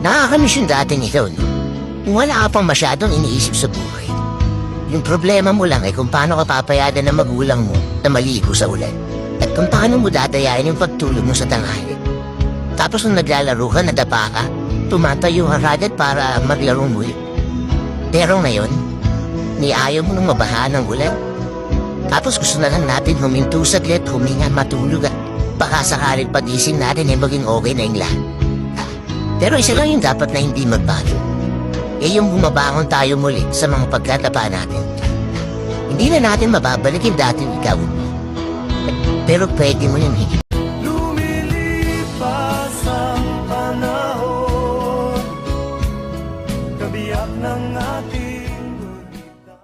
Nakakamiss yung dating ikaw, no? Yung wala ka pang masyadong iniisip sa buhay. Yung problema mo lang ay kung paano ka papayagan ng magulang mo na maligo sa ulan. At kung paano mo dadayain yung pagtulog mo sa tanghali. Tapos nung naglalaro ka, nadapa ka, tumatayo ka agad para maglaro muli. Pero ngayon, niayaw mo nung mabaha ng ulan. Tapos gusto na lang natin huminto saglit, huminga, matulog at baka sakaling pagising natin ay maging okay na yung lahat. Pero isa lang yung dapat na hindi magbago. Yung bumabangon tayo muli sa mga pagkatapa natin. Hindi na natin mababalik yung dating ikaw. Pero pwede mo yun,